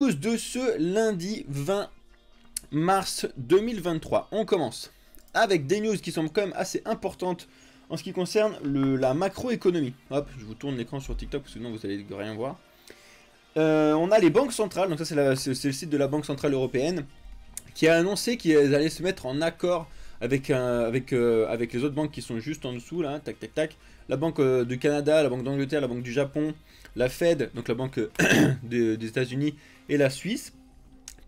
De ce lundi 20 mars 2023. On commence avec des news qui sont quand même assez importantes en ce qui concerne la macroéconomie. Hop, je vous tourne l'écran sur TikTok parce que sinon vous allez rien voir. On a les banques centrales, donc ça c'est le site de la Banque Centrale Européenne qui a annoncé qu'ils allaient se mettre en accord avec les autres banques qui sont juste en dessous là, tac tac tac. La Banque du Canada, la Banque d'Angleterre, la Banque du Japon, la Fed, donc la Banque des États-Unis et la Suisse,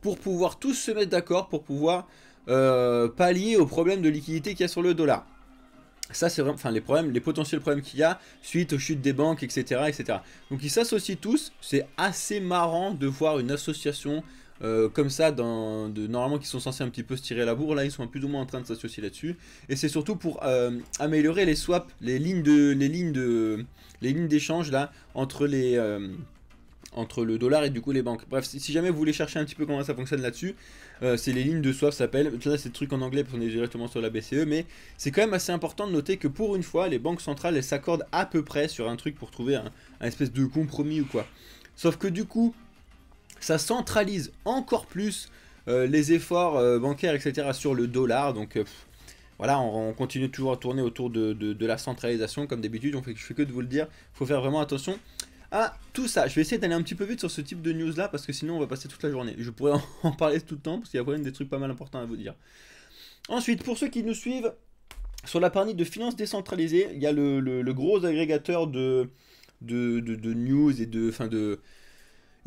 pour pouvoir tous se mettre d'accord, pour pouvoir pallier aux problèmes de liquidité qu'il y a sur le dollar. Ça c'est vraiment, enfin les potentiels problèmes qu'il y a suite aux chutes des banques, etc. etc. Donc ils s'associent tous, c'est assez marrant de voir une association comme ça, normalement qui sont censés un petit peu se tirer la bourre, là ils sont plus ou moins en train de s'associer là-dessus. Et c'est surtout pour améliorer les swaps, les lignes d'échange là, entre le dollar et du coup les banques. Bref, si jamais vous voulez chercher un petit peu comment ça fonctionne là-dessus, c'est les lignes de swap, ça s'appelle. Là c'est le truc en anglais parce qu'on est directement sur la BCE, mais c'est quand même assez important de noter que pour une fois, les banques centrales elles s'accordent à peu près sur un truc pour trouver un espèce de compromis ou quoi. Sauf que du coup, ça centralise encore plus les efforts bancaires, etc. sur le dollar, donc voilà, on continue toujours à tourner autour de la centralisation comme d'habitude, je fais que de vous le dire, il faut faire vraiment attention à tout ça. Je vais essayer d'aller un petit peu vite sur ce type de news là parce que sinon on va passer toute la journée. Je pourrais en parler tout le temps parce qu'il y a quand même des trucs pas mal importants à vous dire. Ensuite, pour ceux qui nous suivent sur la partie de finances décentralisées, il y a le gros agrégateur de news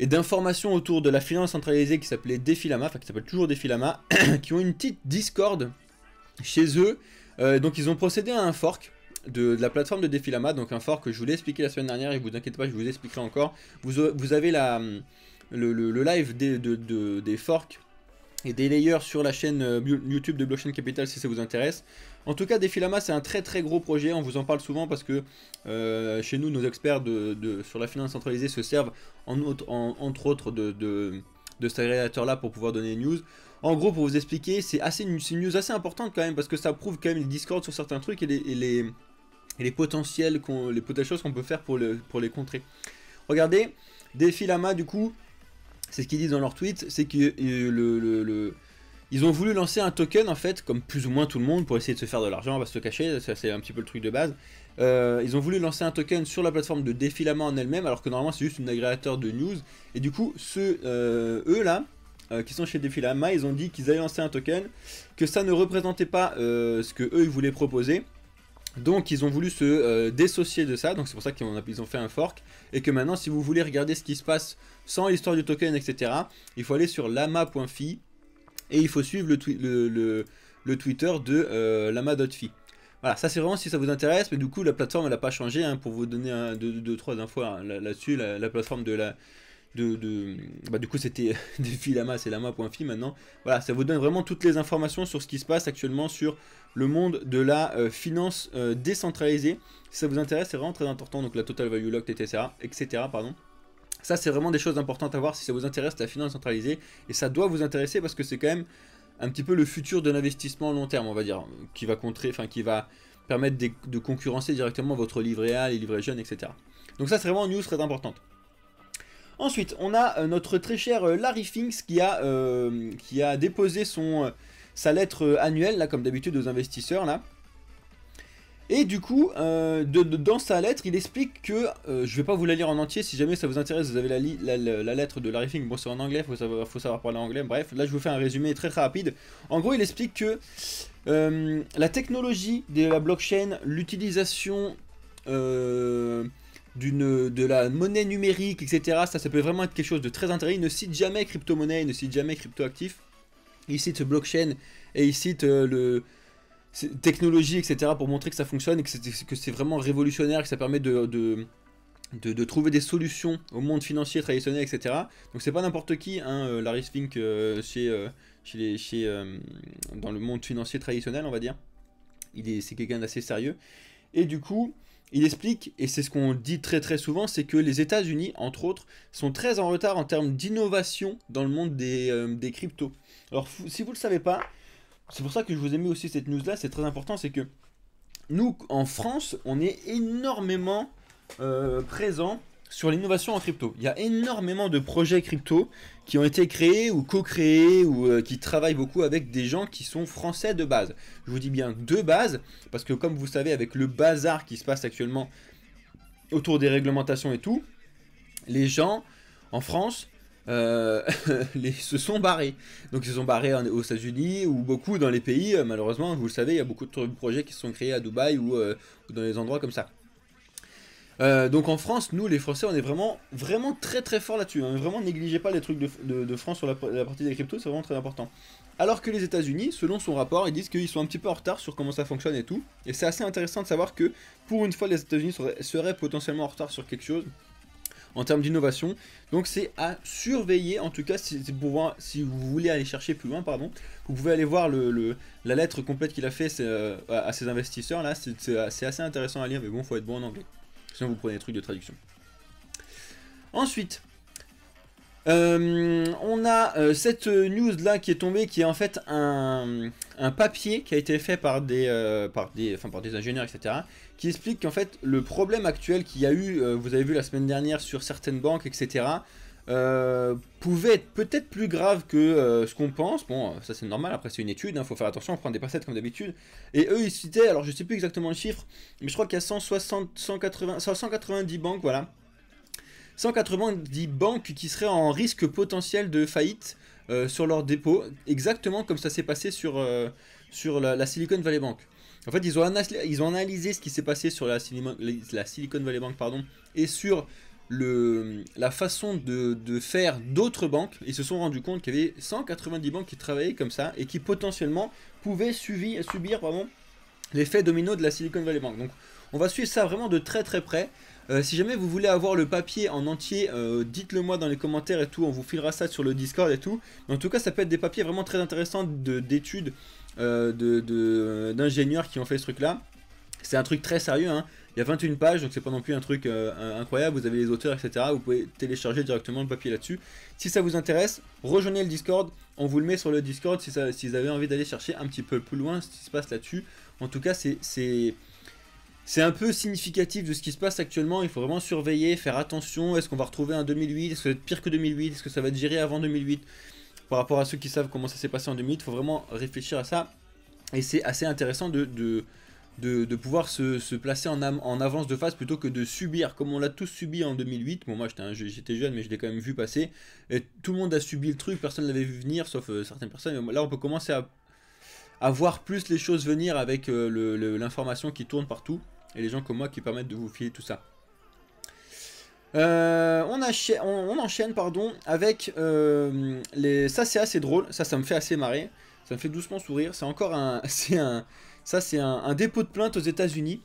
et d'informations autour de la finance centralisée qui s'appelait Defilama, enfin qui s'appelle toujours Defilama, qui ont une petite Discord chez eux. Donc ils ont procédé à un fork de la plateforme de Defilama, donc un fork que je vous l'ai expliqué la semaine dernière et vous inquiétez pas, je vous expliquerai encore. Vous avez le live des forks et des layers sur la chaîne YouTube de Blockchain Capital si ça vous intéresse. En tout cas, Defilama c'est un très très gros projet, on vous en parle souvent parce que chez nous, nos experts sur la finance centralisée se servent entre autres de cet agrégateur là pour pouvoir donner des news. En gros, pour vous expliquer, c'est une news assez importante quand même parce que ça prouve quand même les discords sur certains trucs et les potentielles choses qu'on peut faire pour les contrer. Regardez, Defilama du coup, c'est ce qu'ils disent dans leur tweet, c'est que ils ont voulu lancer un token en fait, comme plus ou moins tout le monde, pour essayer de se faire de l'argent, on va se le cacher, c'est un petit peu le truc de base. Ils ont voulu lancer un token sur la plateforme de Defilama en elle-même, alors que normalement c'est juste un agrégateur de news. Et du coup, eux là, qui sont chez Defilama, ils ont dit qu'ils allaient lancer un token, que ça ne représentait pas ce que eux ils voulaient proposer. Donc ils ont voulu se dissocier de ça, donc c'est pour ça qu'ils ont fait un fork, et que maintenant si vous voulez regarder ce qui se passe sans l'histoire du token, etc., il faut aller sur lama.fi, et il faut suivre le Twitter de lama.fi. Voilà, ça c'est vraiment si ça vous intéresse, mais du coup la plateforme elle n'a pas changé, hein, pour vous donner 2-3 infos là-dessus, la plateforme du coup c'était Defilama, c'est lama.fi maintenant. Voilà, ça vous donne vraiment toutes les informations sur ce qui se passe actuellement sur le monde de la finance décentralisée. Si ça vous intéresse, c'est vraiment très important, donc la total value locked, etc. pardon. Ça c'est vraiment des choses importantes à voir si ça vous intéresse la finance centralisée, et ça doit vous intéresser parce que c'est quand même un petit peu le futur de l'investissement long terme, on va dire, qui va permettre de concurrencer directement votre livret A, les livrets jeunes, etc. Donc ça c'est vraiment une news très importante. Ensuite, on a notre très cher Larry Finks qui a déposé sa lettre annuelle, là, comme d'habitude, aux investisseurs, là. Et du coup, dans sa lettre, il explique que, je vais pas vous la lire en entier, si jamais ça vous intéresse, vous avez la lettre de Larry Fink, bon c'est en anglais, faut savoir parler anglais, bref, là je vous fais un résumé très très rapide. En gros, il explique que la technologie de la blockchain, l'utilisation de la monnaie numérique, etc., ça peut vraiment être quelque chose de très intéressant. Il ne cite jamais crypto-monnaie, il ne cite jamais crypto-actif, il cite blockchain et il cite technologie, etc., pour montrer que ça fonctionne et que c'est vraiment révolutionnaire, que ça permet de trouver des solutions au monde financier traditionnel, etc. Donc c'est pas n'importe qui, hein, Larry Fink, dans le monde financier traditionnel, on va dire. C'est quelqu'un d'assez sérieux. Et du coup, il explique, et c'est ce qu'on dit très très souvent, c'est que les États-Unis, entre autres, sont très en retard en termes d'innovation dans le monde des cryptos. Alors si vous ne le savez pas, c'est pour ça que je vous ai mis aussi cette news-là, c'est très important, c'est que nous, en France, on est énormément présent sur l'innovation en crypto. Il y a énormément de projets crypto qui ont été créés ou co-créés ou qui travaillent beaucoup avec des gens qui sont français de base. Je vous dis bien de base, parce que comme vous savez, avec le bazar qui se passe actuellement autour des réglementations et tout, les gens en France se sont barrés. Donc ils se sont barrés aux États-Unis ou beaucoup dans les pays, malheureusement, vous le savez, il y a beaucoup de projets qui se sont créés à Dubaï ou dans des endroits comme ça. Donc en France, nous les Français, on est vraiment très très fort là-dessus. Hein. Vraiment, négligez pas les trucs de France sur la partie des cryptos, c'est vraiment très important. Alors que les États-Unis, selon son rapport, ils disent qu'ils sont un petit peu en retard sur comment ça fonctionne et tout. Et c'est assez intéressant de savoir que pour une fois, les États-Unis seraient potentiellement en retard sur quelque chose en termes d'innovation. Donc c'est à surveiller, en tout cas, si vous voulez aller chercher plus loin, pardon, vous pouvez aller voir la lettre complète qu'il a fait à ses investisseurs. Là, c'est assez intéressant à lire, mais bon, il faut être bon en anglais. Sinon vous prenez des trucs de traduction. Ensuite, on a cette news là qui est tombée, qui est en fait un papier qui a été fait par des ingénieurs, etc. Qui explique qu'en fait le problème actuel qu'il y a eu, vous avez vu la semaine dernière sur certaines banques, etc. Pouvait être peut-être plus grave que ce qu'on pense. Bon, ça c'est normal, après c'est une étude, faut faire attention, on prend des pincettes comme d'habitude. Et eux ils citaient, alors je sais plus exactement le chiffre, mais je crois qu'il y a 190 banques, voilà. 190 banques qui seraient en risque potentiel de faillite sur leurs dépôts, exactement comme ça s'est passé sur la Silicon Valley Bank. En fait, ils ont analysé ce qui s'est passé sur la Silicon Valley Bank, pardon, et sur la façon de faire d'autres banques. Ils se sont rendus compte qu'il y avait 190 banques qui travaillaient comme ça et qui potentiellement pouvaient subir l'effet domino de la Silicon Valley Bank. Donc on va suivre ça vraiment de très très près. Si jamais vous voulez avoir le papier en entier, dites-le moi dans les commentaires et tout, on vous filera ça sur le Discord et tout. Mais en tout cas, ça peut être des papiers vraiment très intéressants d'études d'ingénieurs qui ont fait ce truc là. C'est un truc très sérieux, hein. Il y a 21 pages, donc c'est pas non plus un truc incroyable. Vous avez les auteurs, etc. Vous pouvez télécharger directement le papier là-dessus. Si ça vous intéresse, rejoignez le Discord. On vous le met sur le Discord si vous avez envie d'aller chercher un petit peu plus loin ce qui se passe là-dessus. En tout cas, c'est un peu significatif de ce qui se passe actuellement. Il faut vraiment surveiller, faire attention. Est-ce qu'on va retrouver un 2008? Est-ce que ça va être pire que 2008? Est-ce que ça va être géré avant 2008? Par rapport à ceux qui savent comment ça s'est passé en 2008, il faut vraiment réfléchir à ça. Et c'est assez intéressant de pouvoir se placer en avance de phase plutôt que de subir, comme on l'a tous subi en 2008. Bon, moi j'étais jeune, mais je l'ai quand même vu passer. Et tout le monde a subi le truc, personne ne l'avait vu venir, sauf certaines personnes. Là, on peut commencer à voir plus les choses venir avec l'information qui tourne partout. Et les gens comme moi qui permettent de vous filer tout ça. On enchaîne pardon, avec ça c'est assez drôle, ça me fait assez marrer, ça me fait doucement sourire. C'est encore un dépôt de plainte aux États-Unis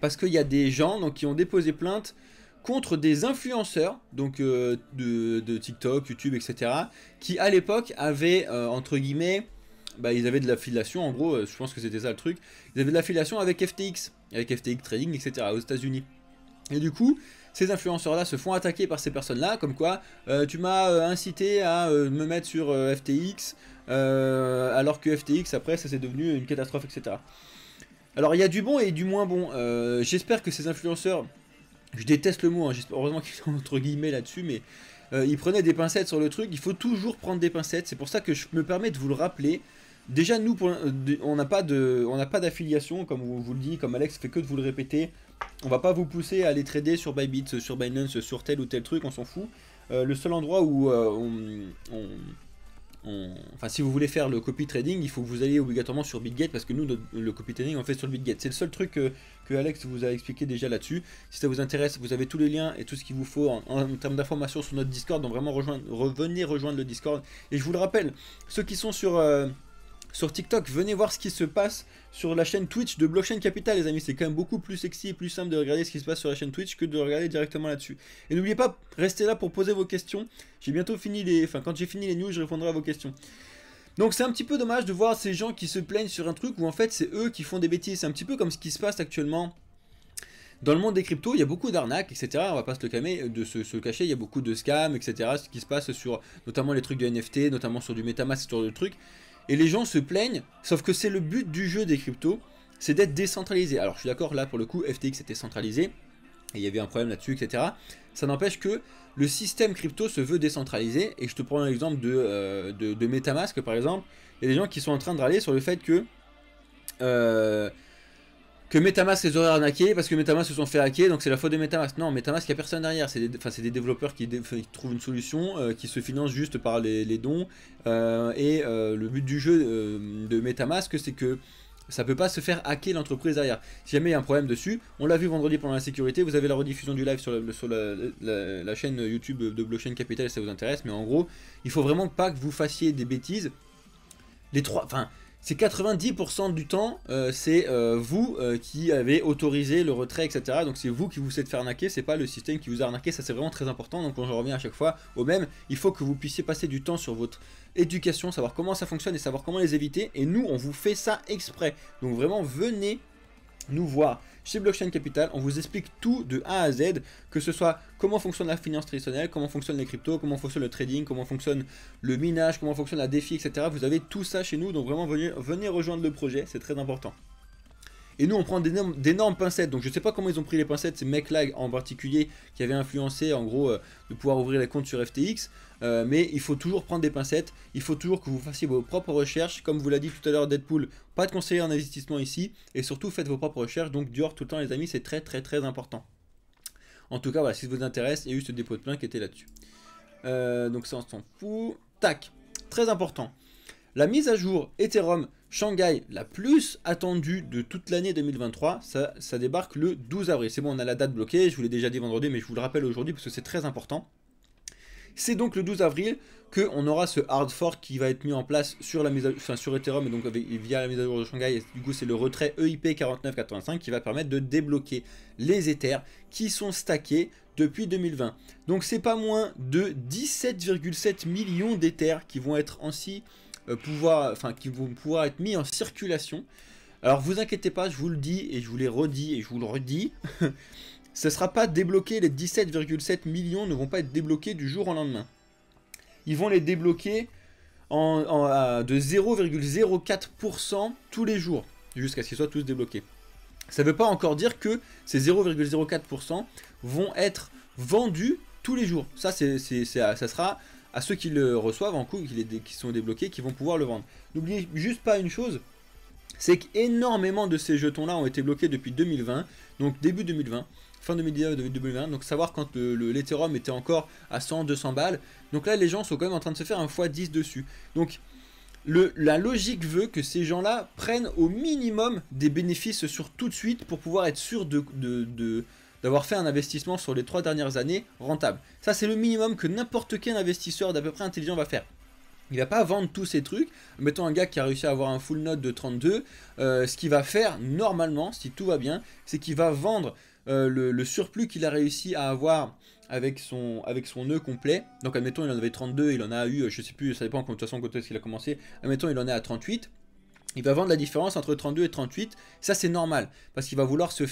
parce qu'il y a des gens donc, qui ont déposé plainte contre des influenceurs donc de TikTok, YouTube, etc. qui à l'époque avaient entre guillemets, ils avaient de l'affiliation, en gros, je pense que c'était ça le truc, ils avaient de l'affiliation avec FTX Trading, etc. aux États-Unis. Et du coup, ces influenceurs-là se font attaquer par ces personnes-là, comme quoi tu m'as incité à me mettre sur FTX, alors que FTX, après, ça c'est devenu une catastrophe, etc. Alors, il y a du bon et du moins bon. J'espère que ces influenceurs, je déteste le mot, hein, heureusement qu'ils sont entre guillemets là-dessus, mais ils prenaient des pincettes sur le truc. Il faut toujours prendre des pincettes, c'est pour ça que je me permets de vous le rappeler. Déjà, nous, on n'a pas d'affiliation, comme on vous le dit, comme Alex fait que de vous le répéter. On va pas vous pousser à aller trader sur Bybit, sur Binance, sur tel ou tel truc, on s'en fout. Le seul endroit où enfin, si vous voulez faire le copy trading, il faut que vous alliez obligatoirement sur BitGet, parce que nous, le copy trading, on fait sur le BitGet. C'est le seul truc que Alex vous a expliqué déjà là-dessus. Si ça vous intéresse, vous avez tous les liens et tout ce qu'il vous faut en termes d'informations sur notre Discord. Donc vraiment, revenez rejoindre le Discord. Et je vous le rappelle, ceux qui sont sur TikTok, venez voir ce qui se passe sur la chaîne Twitch de Blockchain Capital, les amis. C'est quand même beaucoup plus sexy et plus simple de regarder ce qui se passe sur la chaîne Twitch que de regarder directement là-dessus. Et n'oubliez pas, restez là pour poser vos questions. J'ai bientôt fini quand j'ai fini les news, je répondrai à vos questions. Donc c'est un petit peu dommage de voir ces gens qui se plaignent sur un truc où en fait c'est eux qui font des bêtises. C'est un petit peu comme ce qui se passe actuellement dans le monde des cryptos. Il y a beaucoup d'arnaques, etc. On va pas se le cacher, il y a beaucoup de scams, etc. Ce qui se passe sur notamment les trucs de NFT, notamment sur du MetaMask, sur le truc. Et les gens se plaignent, sauf que c'est le but du jeu des cryptos, c'est d'être décentralisé. Alors je suis d'accord, là pour le coup, FTX était centralisé, et il y avait un problème là-dessus, etc. Ça n'empêche que le système crypto se veut décentralisé, et je te prends l'exemple de MetaMask par exemple. Il y a des gens qui sont en train de râler sur le fait que MetaMask les aurait arnaqués parce que MetaMask se sont fait hacker, donc c'est la faute de MetaMask. Non, MetaMask, il n'y a personne derrière, c'est des développeurs qui trouvent une solution, qui se financent juste par les dons, le but du jeu de MetaMask, c'est que ça peut pas se faire hacker l'entreprise derrière. Si jamais il y a un problème dessus, on l'a vu vendredi pendant la sécurité, vous avez la rediffusion du live sur la chaîne YouTube de Blockchain Capital si ça vous intéresse, mais en gros, il faut vraiment pas que vous fassiez des bêtises. C'est 90% du temps, c'est vous qui avez autorisé le retrait, etc. Donc c'est vous qui vous êtes fait arnaquer, c'est pas le système qui vous a arnaqué, ça c'est vraiment très important. Donc je reviens à chaque fois au même, il faut que vous puissiez passer du temps sur votre éducation, savoir comment ça fonctionne et savoir comment les éviter. Et nous, on vous fait ça exprès. Donc vraiment, venez nous voir chez Blockchain Capital, on vous explique tout de A à Z, que ce soit comment fonctionne la finance traditionnelle, comment fonctionnent les cryptos, comment fonctionne le trading, comment fonctionne le minage, comment fonctionne la DeFi, etc. Vous avez tout ça chez nous, donc vraiment venez rejoindre le projet, c'est très important. Et nous on prend d'énormes pincettes, donc je sais pas comment ils ont pris les pincettes, ces mecs-là en particulier qui avaient influencé en gros de pouvoir ouvrir les comptes sur FTX, mais il faut toujours prendre des pincettes, il faut toujours que vous fassiez vos propres recherches, comme vous l'a dit tout à l'heure Deadpool, pas de conseiller en investissement ici, et surtout faites vos propres recherches, donc Dior tout le temps les amis, c'est très très très important. En tout cas voilà, si ça vous intéresse, il y a eu ce dépôt de plainte qui était là-dessus. Donc ça on s'en fout. Tac, très important. La mise à jour Ethereum Shanghai la plus attendue de toute l'année 2023, ça débarque le 12 avril. C'est bon, on a la date bloquée, je vous l'ai déjà dit vendredi, mais je vous le rappelle aujourd'hui parce que c'est très important. C'est donc le 12 avril qu'on aura ce hard fork qui va être mis en place sur sur Ethereum et donc via la mise à jour de Shanghai. Et du coup, c'est le retrait EIP 4985 qui va permettre de débloquer les Ethers qui sont stackés depuis 2020. Donc, c'est pas moins de 17,7 millions d'Ethers qui vont être ainsi qui vont pouvoir être mis en circulation. Alors, vous inquiétez pas, je vous le dis et je vous l'ai redit et je vous le redis. Ce ne sera pas débloqué, les 17,7 millions ne vont pas être débloqués du jour au lendemain. Ils vont les débloquer de 0,04% tous les jours, jusqu'à ce qu'ils soient tous débloqués. Ça ne veut pas encore dire que ces 0,04% vont être vendus tous les jours. Ça sera à ceux qui le reçoivent en coup, qui sont débloqués, qui vont pouvoir le vendre. N'oubliez juste pas une chose, c'est qu'énormément de ces jetons-là ont été bloqués depuis 2020, donc début 2020. Fin 2019, début 2020, donc savoir quand l'Ethereum était encore à 100-200 balles. Donc là, les gens sont quand même en train de se faire un x10 dessus. Donc la logique veut que ces gens-là prennent au minimum des bénéfices sur tout de suite pour pouvoir être sûr d'avoir fait un investissement sur les 3 dernières années rentable. Ça, c'est le minimum que n'importe quel investisseur d'à peu près intelligent va faire. Il va pas vendre tous ces trucs. Mettons un gars qui a réussi à avoir un full node de 32, ce qu'il va faire normalement, si tout va bien, c'est qu'il va vendre le surplus qu'il a réussi à avoir avec son nœud complet. Donc admettons il en avait 32, il en a eu, je sais plus, ça dépend de toute façon quand est-ce qu'il a commencé. Admettons il en est à 38. Il va vendre la différence entre 32 et 38. Ça c'est normal, parce qu'il va vouloir se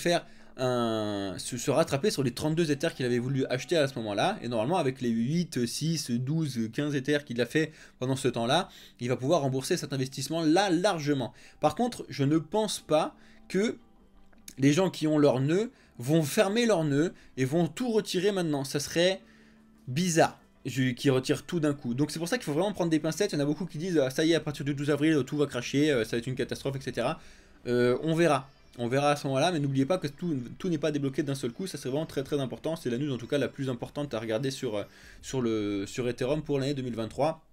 rattraper sur les 32 Ethers qu'il avait voulu acheter à ce moment-là. Et normalement avec les 8, 6, 12, 15 Ethers qu'il a fait pendant ce temps-là, il va pouvoir rembourser cet investissement-là largement. Par contre, je ne pense pas que les gens qui ont leur nœud vont fermer leur nœud et vont tout retirer maintenant. Ça serait bizarre qui retirent tout d'un coup. Donc c'est pour ça qu'il faut vraiment prendre des pincettes. Il y en a beaucoup qui disent ça y est, à partir du 12 avril tout va cracher, ça va être une catastrophe, etc. On verra à ce moment là, mais n'oubliez pas que tout n'est pas débloqué d'un seul coup. Ça serait vraiment très très important. C'est la news en tout cas la plus importante à regarder sur Ethereum pour l'année 2023.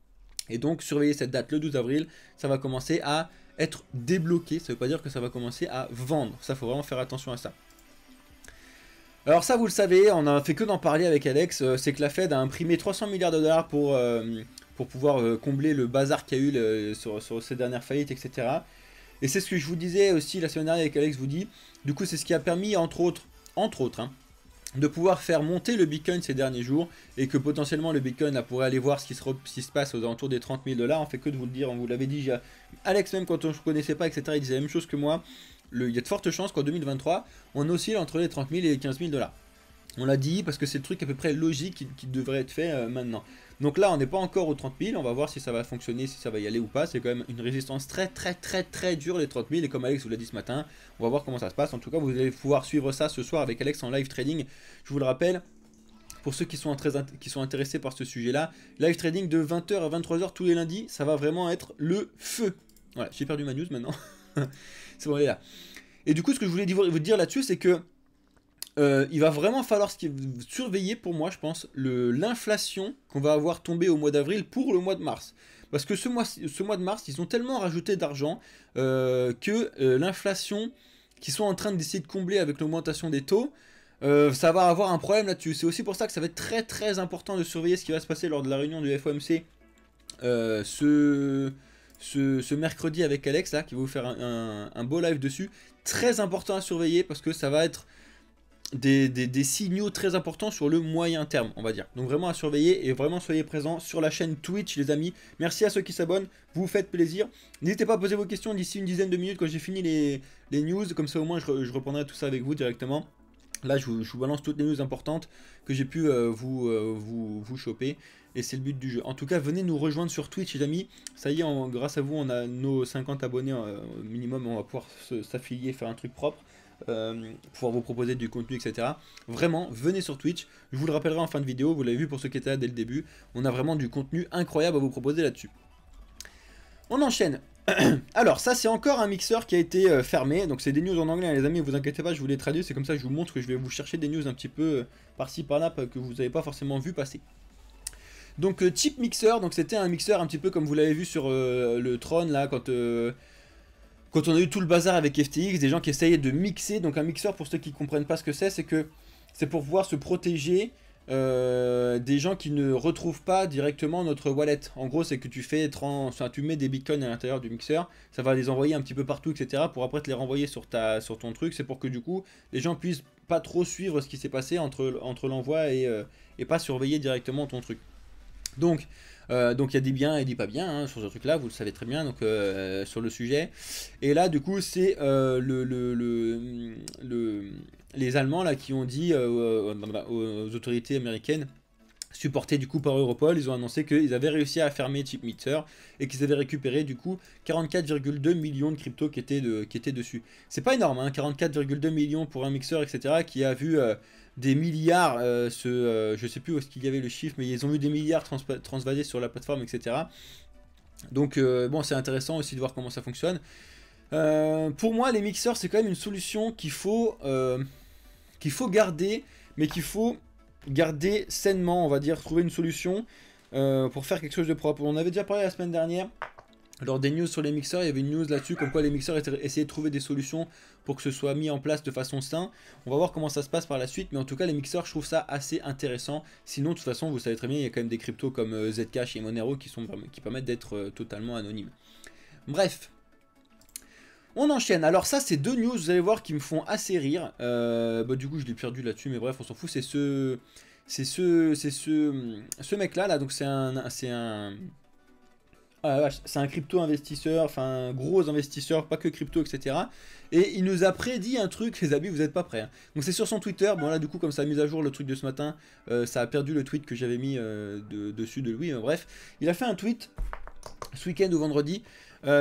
Et donc surveillez cette date, le 12 avril, ça va commencer à être débloqué. Ça ne veut pas dire que ça va commencer à vendre. Ça, faut vraiment faire attention à ça. Alors ça, vous le savez, on a fait que d'en parler avec Alex, c'est que la Fed a imprimé 300 milliards de dollars pour pouvoir combler le bazar qu'il y a eu sur ces dernières faillites, etc. Et c'est ce que je vous disais aussi la semaine dernière avec Alex vous dit. Du coup, c'est ce qui a permis, entre autres, de pouvoir faire monter le Bitcoin ces derniers jours, et que potentiellement le Bitcoin là, pourrait aller voir ce qui se passe aux alentours des 30 000 $. On fait que de vous le dire, on vous l'avait dit, Alex même quand on ne se connaissait pas, etc., il disait la même chose que moi. Il y a de fortes chances qu'en 2023, on oscille entre les 30 000 et les 15 000 $. On l'a dit parce que c'est le truc à peu près logique qui devrait être fait maintenant. Donc là on n'est pas encore aux 30 000, on va voir si ça va fonctionner, si ça va y aller ou pas. C'est quand même une résistance très dure les 30 000 et comme Alex vous l'a dit ce matin, on va voir comment ça se passe. En tout cas vous allez pouvoir suivre ça ce soir avec Alex en live trading. Je vous le rappelle, pour ceux qui sont intéressés par ce sujet là, live trading de 20 h à 23 h tous les lundis, ça va vraiment être le feu. Voilà, j'ai perdu ma news maintenant. C'est bon, elle est là. Et du coup ce que je voulais vous dire là-dessus c'est que il va vraiment falloir surveiller pour moi je pense l'inflation qu'on va avoir tombé au mois d'avril pour le mois de mars. Parce que ce mois de mars ils ont tellement rajouté d'argent que l'inflation qu'ils sont en train d'essayer de combler avec l'augmentation des taux, ça va avoir un problème là-dessus. C'est aussi pour ça que ça va être très important de surveiller ce qui va se passer lors de la réunion du FOMC ce mercredi avec Alex là, qui va vous faire un beau live dessus. Très important à surveiller parce que ça va être des signaux très importants sur le moyen terme, on va dire. Donc vraiment à surveiller et vraiment soyez présents sur la chaîne Twitch les amis. Merci à ceux qui s'abonnent, vous vous faites plaisir. N'hésitez pas à poser vos questions d'ici une dizaine de minutes quand j'ai fini les news, comme ça au moins je reprendrai tout ça avec vous directement. Là je vous balance toutes les news importantes que j'ai pu vous choper. Et c'est le but du jeu. En tout cas, venez nous rejoindre sur Twitch, les amis. Ça y est, grâce à vous, on a nos 50 abonnés minimum. On va pouvoir s'affilier, faire un truc propre. Pouvoir vous proposer du contenu, etc. Vraiment, venez sur Twitch. Je vous le rappellerai en fin de vidéo. Vous l'avez vu pour ceux qui étaient là dès le début. On a vraiment du contenu incroyable à vous proposer là-dessus. On enchaîne. Alors, ça, c'est encore un mixeur qui a été fermé. Donc, c'est des news en anglais, hein, les amis. Ne vous inquiétez pas, je vous les traduis. C'est comme ça que je vous montre que je vais vous chercher des news un petit peu par-ci, par-là que vous n'avez pas forcément vu passer. Donc Chip Mixer, donc c'était un mixeur un petit peu comme vous l'avez vu sur le Tron là quand on a eu tout le bazar avec FTX, des gens qui essayaient de mixer. Donc un mixeur, pour ceux qui ne comprennent pas ce que c'est que c'est pour pouvoir se protéger des gens qui ne retrouvent pas directement notre wallet. En gros c'est que tu mets des bitcoins à l'intérieur du mixeur, ça va les envoyer un petit peu partout, etc. pour après te les renvoyer sur ton truc. C'est pour que du coup les gens puissent pas trop suivre ce qui s'est passé entre l'envoi et pas surveiller directement ton truc. Donc il y a des biens et des pas bien hein, sur ce truc là, vous le savez très bien donc, sur le sujet. Et là du coup c'est les Allemands là qui ont dit aux autorités américaines supportés du coup par Europol, ils ont annoncé qu'ils avaient réussi à fermer Chip Mixer et qu'ils avaient récupéré du coup 44,2 millions de cryptos qui étaient dessus. C'est pas énorme, hein, 44,2 millions pour un mixeur, etc. qui a vu des milliards, je sais plus où est-ce qu'il y avait le chiffre, mais ils ont eu des milliards transvasés sur la plateforme, etc. Donc bon, c'est intéressant aussi de voir comment ça fonctionne. Pour moi, les mixeurs, c'est quand même une solution qu'il faut garder, mais qu'il faut garder sainement, on va dire, trouver une solution pour faire quelque chose de propre. On avait déjà parlé la semaine dernière, lors des news sur les mixeurs, il y avait une news là-dessus, comme quoi les mixeurs essayaient de trouver des solutions pour que ce soit mis en place de façon saine. On va voir comment ça se passe par la suite, mais en tout cas les mixeurs, je trouve ça assez intéressant. Sinon, de toute façon, vous savez très bien, il y a quand même des cryptos comme Zcash et Monero qui permettent d'être totalement anonymes. Bref. On enchaîne, alors ça c'est deux news, vous allez voir, qui me font assez rire. Du coup je l'ai perdu là-dessus, mais bref on s'en fout. C'est ce mec là, donc c'est un crypto investisseur, enfin un gros investisseur, pas que crypto, etc. Et il nous a prédit un truc, les amis, vous n'êtes pas prêts. Hein. Donc c'est sur son Twitter, bon là du coup comme ça a mis à jour le truc de ce matin, ça a perdu le tweet que j'avais mis dessus de lui, bref. Il a fait un tweet ce week-end ou vendredi,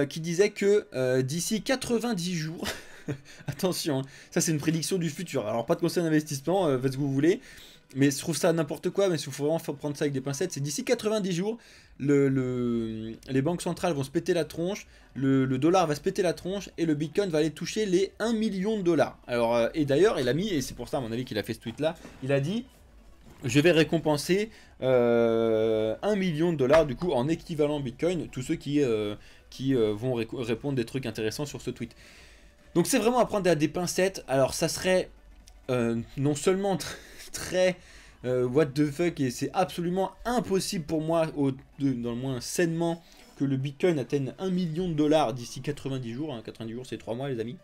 qui disait que d'ici 90 jours, attention, hein, ça c'est une prédiction du futur, alors pas de conseil d'investissement, faites ce que vous voulez, mais je trouve ça n'importe quoi, mais il faut vraiment prendre ça avec des pincettes. C'est d'ici 90 jours, les banques centrales vont se péter la tronche, le dollar va se péter la tronche, et le bitcoin va aller toucher les 1 million de dollars. Alors, et d'ailleurs, il a mis, et c'est pour ça à mon avis qu'il a fait ce tweet là, il a dit: je vais récompenser 1 million de dollars du coup en équivalent bitcoin, tous ceux qui vont répondre des trucs intéressants sur ce tweet. Donc c'est vraiment à prendre à des pincettes. Alors ça serait non seulement très what the fuck, et c'est absolument impossible pour moi, dans le moins sainement, que le bitcoin atteigne 1 million de dollars d'ici 90 jours. Hein. 90 jours c'est 3 mois les amis.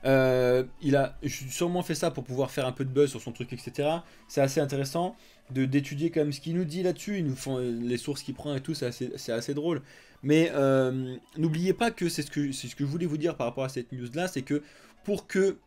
Il a sûrement fait ça pour pouvoir faire un peu de buzz sur son truc, etc. C'est assez intéressant d'étudier quand même ce qu'il nous dit là-dessus. Ils nous font les sources qu'il prend et tout, c'est assez drôle. Mais n'oubliez pas que c'est ce que je voulais vous dire par rapport à cette news là, c'est que pour que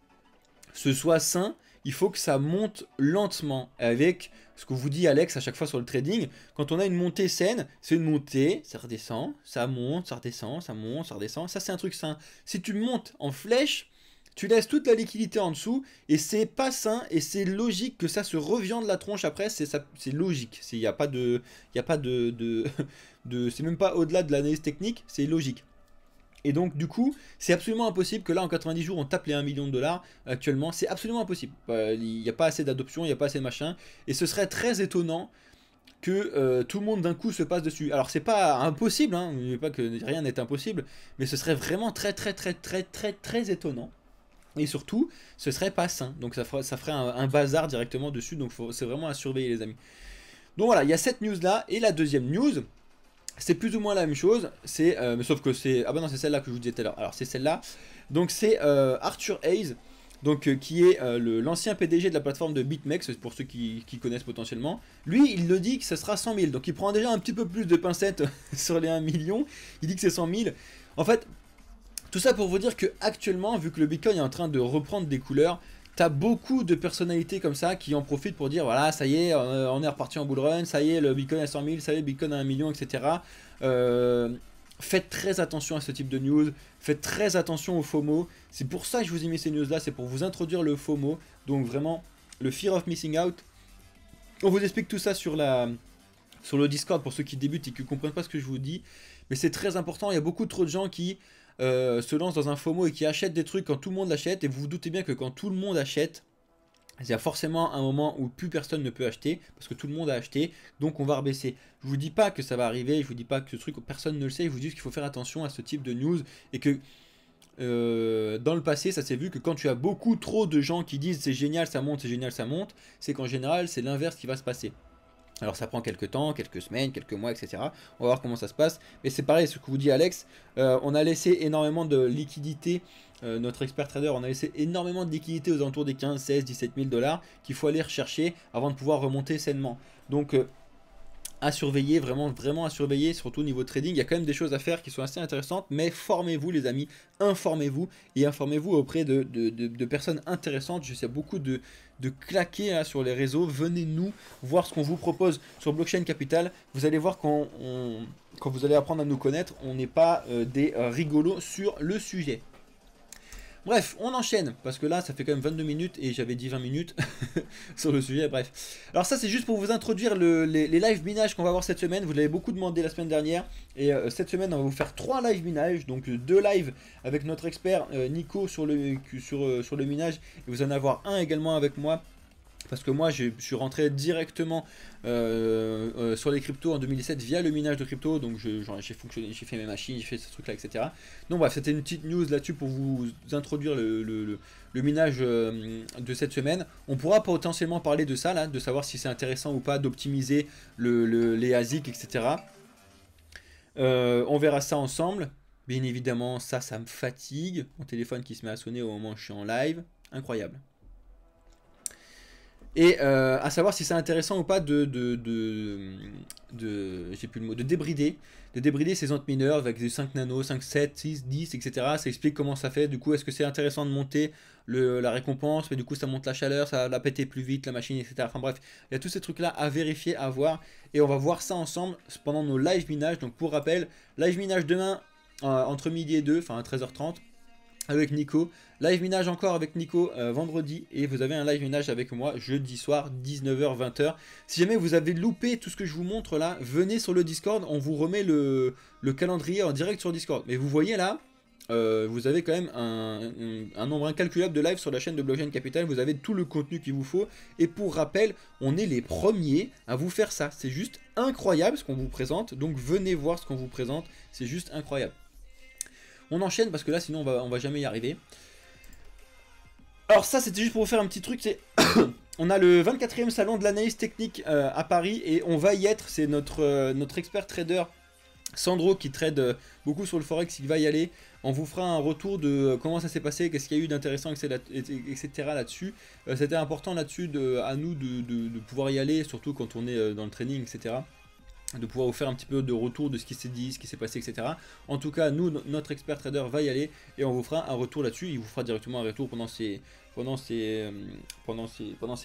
ce soit sain, il faut que ça monte lentement avec ce que vous dit Alex à chaque fois sur le trading. Quand on a une montée saine, c'est une montée, ça redescend, ça monte, ça redescend, ça monte, ça redescend. Ça, c'est un truc sain. Si tu montes en flèche, tu laisses toute la liquidité en dessous et c'est pas sain et c'est logique que ça se reviande la tronche après. C'est logique. Il n'y a pas de, c'est même pas au-delà de l'analyse technique, c'est logique. Et donc du coup, c'est absolument impossible que là en 90 jours on tape les 1 million de dollars actuellement, c'est absolument impossible. Il n'y a pas assez d'adoption, il n'y a pas assez de machin, et ce serait très étonnant que tout le monde d'un coup se passe dessus. Alors c'est pas impossible, hein, n'oubliez pas que rien n'est impossible, mais ce serait vraiment très étonnant. Et surtout, ce serait pas sain, donc ça ferait un bazar directement dessus, donc c'est vraiment à surveiller les amis. Donc voilà, il y a cette news là, et la deuxième news, c'est plus ou moins la même chose, mais sauf que c'est... Ah bah non, c'est celle-là que je vous disais tout à l'heure. Alors c'est celle-là. Donc c'est Arthur Hayes, donc, qui est l'ancien PDG de la plateforme de BitMEX, pour ceux qui connaissent potentiellement. Lui, il le dit que ce sera 100 000. Donc il prend déjà un petit peu plus de pincettes sur les 1 million. Il dit que c'est 100 000. En fait, tout ça pour vous dire que actuellement, vu que le Bitcoin est en train de reprendre des couleurs, t'as beaucoup de personnalités comme ça qui en profitent pour dire voilà, ça y est, on est reparti en bull run, ça y est, le Bitcoin à 100 000, ça y est, le Bitcoin à 1 million, etc. Faites très attention à ce type de news, faites très attention au FOMO. C'est pour ça que je vous ai mis ces news là, c'est pour vous introduire le FOMO, donc vraiment le Fear of Missing Out. On vous explique tout ça sur le Discord pour ceux qui débutent et qui ne comprennent pas ce que je vous dis, mais c'est très important. Il y a beaucoup trop de gens qui se lancent dans un FOMO et qui achètent des trucs quand tout le monde l'achète, et vous vous doutez bien que quand tout le monde achète, il y a forcément un moment où plus personne ne peut acheter parce que tout le monde a acheté, donc on va rebaisser. Je vous dis pas que ça va arriver, je vous dis pas que ce truc personne ne le sait, je vous dis qu'il faut faire attention à ce type de news et que dans le passé ça s'est vu que quand tu as beaucoup trop de gens qui disent c'est génial ça monte, c'est qu'en général c'est l'inverse qui va se passer. Alors ça prend quelques temps, quelques semaines, quelques mois, etc. On va voir comment ça se passe. Mais c'est pareil, ce que vous dit Alex, on a laissé énormément de liquidité, notre expert trader, on a laissé énormément de liquidité aux alentours des 15, 16, 17 000 dollars qu'il faut aller rechercher avant de pouvoir remonter sainement. Donc à surveiller, vraiment à surveiller, surtout au niveau trading. Il y a quand même des choses à faire qui sont assez intéressantes, mais formez-vous les amis, informez-vous et informez-vous auprès de personnes intéressantes. Je sais beaucoup de claquer hein, sur les réseaux. Venez nous voir ce qu'on vous propose sur Blockchain Capital. Vous allez voir quand vous allez apprendre à nous connaître, on n'est pas des rigolos sur le sujet. Bref, on enchaîne, parce que là, ça fait quand même 22 minutes, et j'avais dit 20 minutes sur le sujet, bref. Alors ça, c'est juste pour vous introduire les live minages qu'on va avoir cette semaine. Vous l'avez beaucoup demandé la semaine dernière, et cette semaine, on va vous faire 3 live minages, donc 2 lives avec notre expert Nico sur le minage, et vous en avoir un également avec moi. Parce que moi je suis rentré directement sur les cryptos en 2017 via le minage de crypto, donc j'ai fait mes machines, j'ai fait ce truc là, etc. Donc bref, c'était une petite news là-dessus pour vous introduire le minage de cette semaine. On pourra potentiellement parler de ça là, de savoir si c'est intéressant ou pas d'optimiser les ASIC, etc. On verra ça ensemble. Bien évidemment, ça me fatigue. Mon téléphone qui se met à sonner au moment où je suis en live. Incroyable. Et à savoir si c'est intéressant ou pas j'ai plus le mot, de débrider ces mineurs avec des 5 nano, 5, 7, 6, 10, etc. Ça explique comment ça fait. Du coup, est-ce que c'est intéressant de monter la récompense, mais du coup ça monte la chaleur, ça va la péter plus vite, la machine, etc. Enfin bref, il y a tous ces trucs-là à vérifier, à voir. Et on va voir ça ensemble pendant nos live minages. Donc pour rappel, live minage demain entre midi et 2, enfin à 13h30. Avec Nico, live minage encore avec Nico vendredi, et vous avez un live minage avec moi jeudi soir 19h-20h. Si jamais vous avez loupé tout ce que je vous montre là, venez sur le Discord, on vous remet le calendrier en direct sur Discord. Mais vous voyez là, vous avez quand même un nombre incalculable de live sur la chaîne de Blockchain Capital, vous avez tout le contenu qu'il vous faut, et pour rappel, on est les premiers à vous faire ça. C'est juste incroyable ce qu'on vous présente, donc venez voir ce qu'on vous présente, c'est juste incroyable. On enchaîne parce que là sinon on va jamais y arriver. Alors ça c'était juste pour vous faire un petit truc, c'est on a le 24e salon de l'analyse technique à Paris, et on va y être. C'est notre expert trader Sandro qui trade beaucoup sur le forex, il va y aller. On vous fera un retour de comment ça s'est passé, qu'est-ce qu'il y a eu d'intéressant, etc. là-dessus. C'était important là-dessus à nous de pouvoir y aller, surtout quand on est dans le training, etc. de pouvoir vous faire un petit peu de retour de ce qui s'est dit, ce qui s'est passé, etc. En tout cas, nous, notre expert trader va y aller et on vous fera un retour là-dessus. Il vous fera directement un retour pendant ces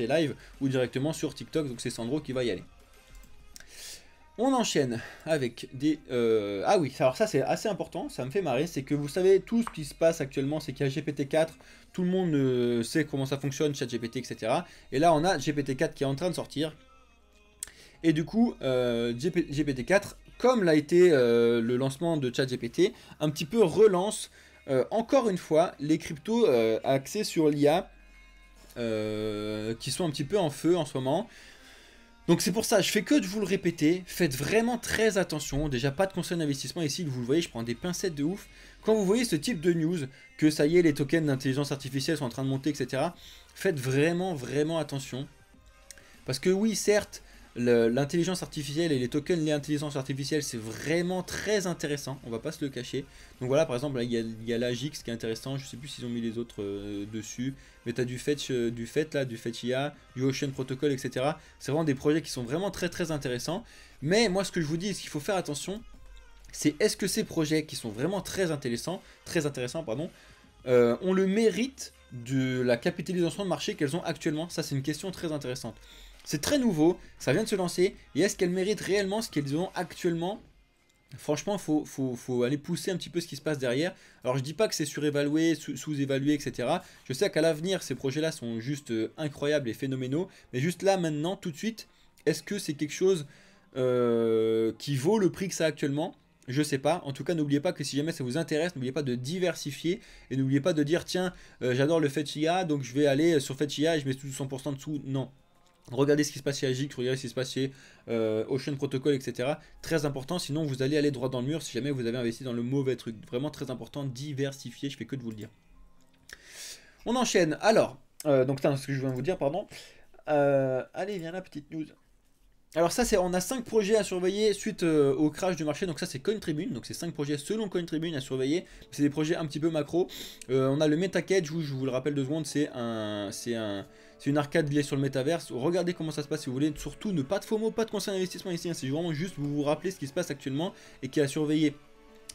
lives ou directement sur TikTok. Donc c'est Sandro qui va y aller. On enchaîne avec des... Ah oui, alors ça c'est assez important, ça me fait marrer, c'est que vous savez tout ce qui se passe actuellement, c'est qu'il y a GPT-4, tout le monde sait comment ça fonctionne, ChatGPT, etc. Et là on a GPT-4 qui est en train de sortir. Et du coup, GPT-4, comme l'a été le lancement de ChatGPT, un petit peu relance encore une fois les cryptos axés sur l'IA qui sont un petit peu en feu en ce moment. Donc c'est pour ça, je fais que de vous le répéter, faites vraiment très attention, déjà pas de conseil d'investissement ici, vous le voyez, je prends des pincettes de ouf. Quand vous voyez ce type de news, que ça y est, les tokens d'intelligence artificielle sont en train de monter, etc., faites vraiment, vraiment attention. Parce que oui, certes, l'intelligence artificielle et les tokens liés à l'intelligence artificielle, c'est vraiment très intéressant, on va pas se le cacher. Donc voilà, par exemple, là, il y a l'Agix qui est intéressant, je sais plus s'ils ont mis les autres dessus, mais tu as du Fetch IA, du Ocean Protocol, etc. C'est vraiment des projets qui sont vraiment très très intéressants. Mais moi, ce que je vous dis, ce qu'il faut faire attention, c'est est-ce que ces projets qui sont vraiment très intéressants, ont le mérite de la capitalisation de marché qu'elles ont actuellement? Ça, c'est une question très intéressante. C'est très nouveau, ça vient de se lancer, et est-ce qu'elles méritent réellement ce qu'elles ont actuellement? Franchement, faut aller pousser un petit peu ce qui se passe derrière. Alors je dis pas que c'est surévalué, sous-évalué, etc. Je sais qu'à l'avenir, ces projets-là sont juste incroyables et phénoménaux, mais juste là, maintenant, tout de suite, est-ce que c'est quelque chose qui vaut le prix que ça a actuellement? Je sais pas. En tout cas, n'oubliez pas que si jamais ça vous intéresse, n'oubliez pas de diversifier et n'oubliez pas de dire tiens, j'adore le Fetch IA, donc je vais aller sur Fetch IA et je mets tout 100% dessous. Non. Regardez ce qui se passe chez Agix, regardez ce qui se passe chez Ocean Protocol, etc. Très important, sinon vous allez aller droit dans le mur si jamais vous avez investi dans le mauvais truc. Vraiment très important, diversifier, je fais que de vous le dire. On enchaîne. Alors, donc c'est ce que je viens de vous dire, pardon. Allez, viens là, petite news. Alors ça, on a 5 projets à surveiller suite au crash du marché. Donc ça, c'est CoinTribune. Donc c'est 5 projets selon CoinTribune à surveiller. C'est des projets un petit peu macro. On a le MetaCage, je vous le rappelle 2 secondes, c'est une arcade liée sur le métaverse. Regardez comment ça se passe si vous voulez. Surtout, ne pas de FOMO, pas de conseil d'investissement ici. Hein. C'est vraiment juste vous rappeler ce qui se passe actuellement et qui est à surveiller.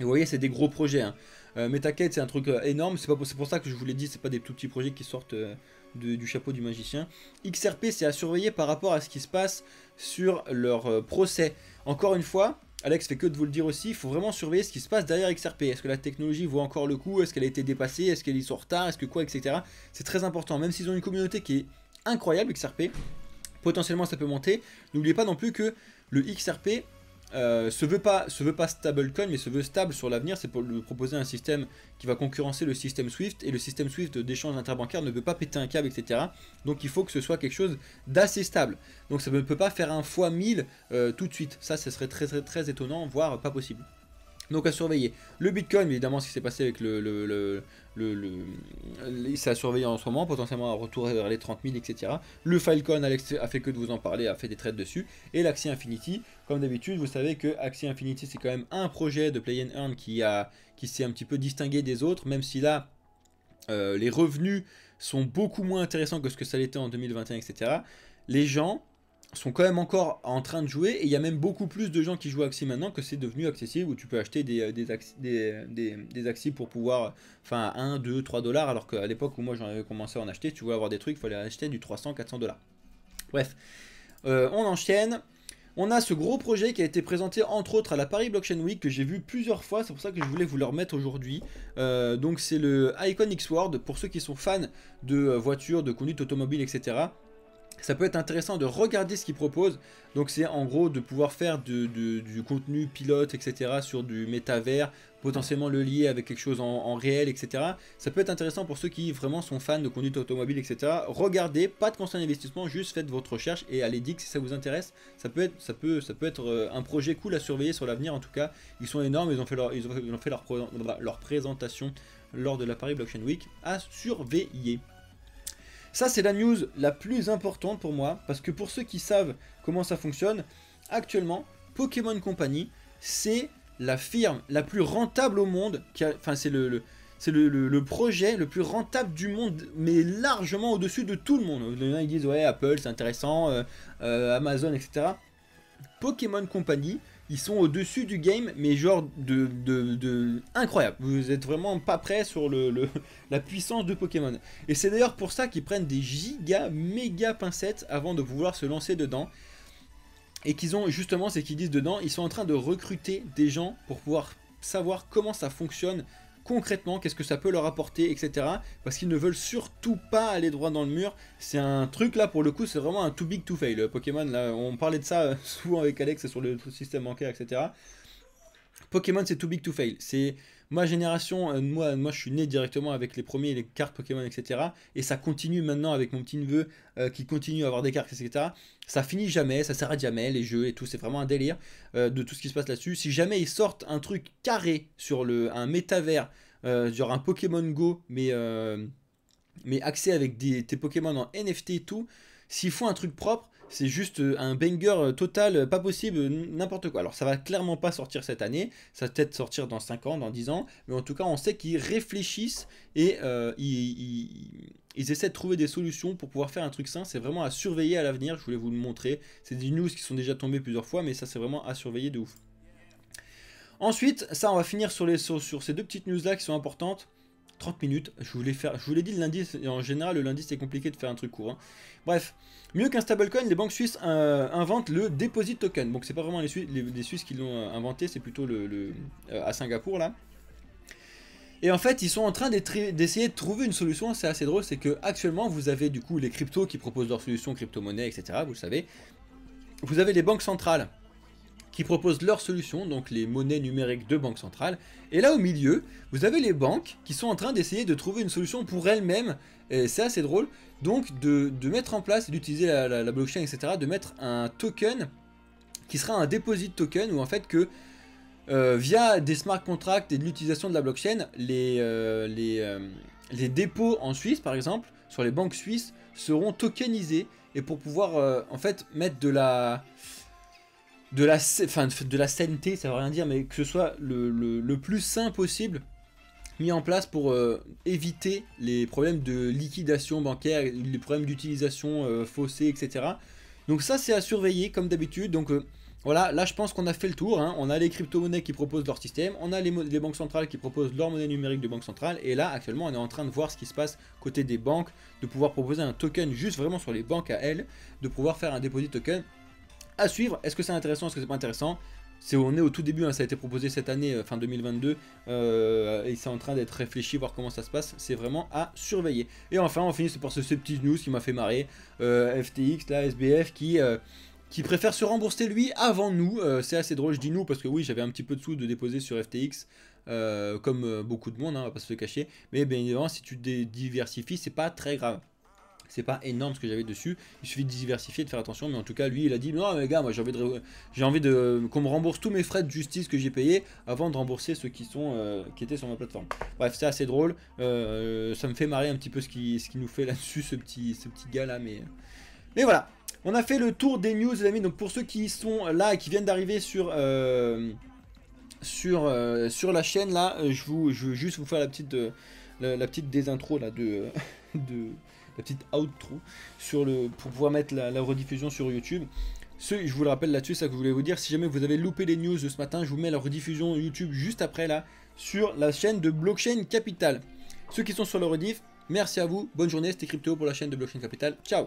Et vous voyez, c'est des gros projets. Hein. MetaCade, c'est un truc énorme. C'est pour ça que je vous l'ai dit, c'est pas des tout petits projets qui sortent du chapeau du magicien. XRP, c'est à surveiller par rapport à ce qui se passe sur leur procès. Encore une fois, Alex fait que de vous le dire aussi, il faut vraiment surveiller ce qui se passe derrière XRP. Est-ce que la technologie vaut encore le coup? Est-ce qu'elle a été dépassée? Est-ce qu'elle est en retard? Est-ce que quoi, etc. C'est très important. Même s'ils ont une communauté qui est incroyable, XRP, potentiellement ça peut monter. N'oubliez pas non plus que le XRP se veut pas stablecoin, mais se veut stable sur l'avenir. C'est pour lui proposer un système qui va concurrencer le système Swift, et le système Swift d'échange interbancaire ne peut pas péter un câble, etc. Donc il faut que ce soit quelque chose d'assez stable. Donc ça ne peut pas faire un x1000 tout de suite. Ça serait très très très étonnant, voire pas possible. Donc à surveiller. Le Bitcoin, évidemment, ce qui s'est passé avec c'est à surveiller en ce moment, potentiellement un retour vers les 30 000, etc. Le Filecoin, Alex a fait que de vous en parler, a fait des trades dessus. Et l'Axie Infinity, comme d'habitude, vous savez que Axie Infinity, c'est quand même un projet de Play and Earn qui s'est un petit peu distingué des autres, même si là, les revenus sont beaucoup moins intéressants que ce que ça l'était en 2021, etc. Les gens sont quand même encore en train de jouer, et il y a même beaucoup plus de gens qui jouent à Axie maintenant que c'est devenu accessible, où tu peux acheter des Axie pour pouvoir, enfin 1, 2, 3 dollars, alors qu'à l'époque où moi j'en avais commencé à en acheter, si tu voulais avoir des trucs, il fallait acheter du 300, 400 dollars. Bref, on enchaîne. On a ce gros projet qui a été présenté entre autres à la Paris Blockchain Week, que j'ai vu plusieurs fois, c'est pour ça que je voulais vous le remettre aujourd'hui. Donc c'est le Icon X-World, pour ceux qui sont fans de voitures, de conduite automobile, etc. Ça peut être intéressant de regarder ce qu'ils proposent. Donc c'est en gros de pouvoir faire du contenu pilote, etc. sur du métavers, potentiellement le lier avec quelque chose en réel, etc. Ça peut être intéressant pour ceux qui vraiment sont fans de conduite automobile, etc. Regardez, pas de conseil d'investissement, juste faites votre recherche et allez dire si ça vous intéresse. Ça peut être un projet cool à surveiller sur l'avenir. En tout cas, ils sont énormes, ils ont fait leur présentation lors de la Paris Blockchain Week à surveiller. Ça, c'est la news la plus importante pour moi, parce que pour ceux qui savent comment ça fonctionne, actuellement, Pokémon Company, c'est la firme la plus rentable au monde, enfin c'est le projet le plus rentable du monde, mais largement au-dessus de tout le monde. Les gens ils disent ouais, Apple c'est intéressant, Amazon, etc. Pokémon Company, ils sont au-dessus du game, mais genre incroyable. Vous êtes vraiment pas prêts sur la puissance de Pokémon. Et c'est d'ailleurs pour ça qu'ils prennent des méga pincettes avant de pouvoir se lancer dedans. Et qu'ils ont justement, c'est qu'ils disent dedans, ils sont en train de recruter des gens pour pouvoir savoir comment ça fonctionne concrètement, qu'est-ce que ça peut leur apporter, etc. Parce qu'ils ne veulent surtout pas aller droit dans le mur. C'est un truc là, pour le coup, c'est vraiment un too big to fail. Pokémon, là, on parlait de ça souvent avec Alex sur le système bancaire, etc. Pokémon, c'est too big to fail. C'est ma génération, moi je suis né directement avec les premiers les cartes Pokémon, etc. Et ça continue maintenant avec mon petit neveu qui continue à avoir des cartes, etc. Ça finit jamais, ça s'arrête jamais, les jeux et tout. C'est vraiment un délire de tout ce qui se passe là-dessus. Si jamais ils sortent un truc carré sur un métavers, genre un Pokémon Go, mais accès avec tes Pokémon en NFT et tout, s'ils font un truc propre, c'est juste un banger total, pas possible, n'importe quoi. Alors ça va clairement pas sortir cette année, ça va peut-être sortir dans 5 ans, dans 10 ans, mais en tout cas on sait qu'ils réfléchissent et ils essaient de trouver des solutions pour pouvoir faire un truc sain. C'est vraiment à surveiller à l'avenir, je voulais vous le montrer. C'est des news qui sont déjà tombées plusieurs fois, mais ça c'est vraiment à surveiller de ouf. Ensuite, ça on va finir sur ces deux petites news là qui sont importantes. 30 minutes, je vous l'ai dit le lundi, en général le lundi c'est compliqué de faire un truc court. Hein. Bref, mieux qu'un stablecoin, les banques suisses inventent le deposit token. Donc c'est pas vraiment les Suisses qui l'ont inventé, c'est plutôt à Singapour là. Et en fait ils sont en train d'essayer de trouver une solution, c'est assez drôle, c'est que actuellement vous avez du coup les cryptos qui proposent leurs solutions crypto-monnaie, etc. Vous le savez. Vous avez les banques centrales qui proposent leurs solutions, donc les monnaies numériques de banque centrale. Et là au milieu, vous avez les banques qui sont en train d'essayer de trouver une solution pour elles-mêmes, et c'est assez drôle, donc de mettre en place, d'utiliser la blockchain, etc., de mettre un token qui sera un deposit token, où en fait que via des smart contracts et de l'utilisation de la blockchain, les dépôts en Suisse par exemple, sur les banques suisses, seront tokenisés, et pour pouvoir en fait mettre de la sainteté, ça veut rien dire, mais que ce soit le plus sain possible mis en place pour éviter les problèmes de liquidation bancaire, les problèmes d'utilisation faussée, etc. Donc ça c'est à surveiller comme d'habitude. Donc voilà, là je pense qu'on a fait le tour. Hein. On a les crypto-monnaies qui proposent leur système, on a les banques centrales qui proposent leur monnaie numérique de banque centrale, et là actuellement on est en train de voir ce qui se passe côté des banques, de pouvoir proposer un token juste vraiment sur les banques à elles, de pouvoir faire un deposit token. À suivre, est-ce que c'est intéressant, est-ce que c'est pas intéressant? On est au tout début, hein, ça a été proposé cette année, fin 2022, et c'est en train d'être réfléchi, voir comment ça se passe, c'est vraiment à surveiller. Et enfin, on finit par ce petit news qui m'a fait marrer, FTX, la SBF, qui préfère se rembourser lui avant nous, c'est assez drôle, je dis nous, parce que oui, j'avais un petit peu de sous de déposer sur FTX, comme beaucoup de monde, hein, on va pas se le cacher, mais bien évidemment, si tu diversifies, c'est pas très grave. C'est pas énorme ce que j'avais dessus, il suffit de diversifier, de faire attention, mais en tout cas lui il a dit non mais gars, moi j'ai envie qu'on me rembourse tous mes frais de justice que j'ai payés avant de rembourser ceux qui étaient sur ma plateforme. Bref, c'est assez drôle, ça me fait marrer un petit peu ce qu'il nous fait là-dessus, ce petit gars là, mais voilà, on a fait le tour des news les amis. Donc pour ceux qui sont là et qui viennent d'arriver sur la chaîne là, je veux juste vous faire la petite désintro là la petite outro pour pouvoir mettre la rediffusion sur YouTube. Je vous le rappelle là-dessus, ça que je voulais vous dire, si jamais vous avez loupé les news de ce matin, je vous mets la rediffusion YouTube juste après là, sur la chaîne de Blockchain Capital. Ceux qui sont sur le rediff, merci à vous, bonne journée, c'était Crypto pour la chaîne de Blockchain Capital, ciao.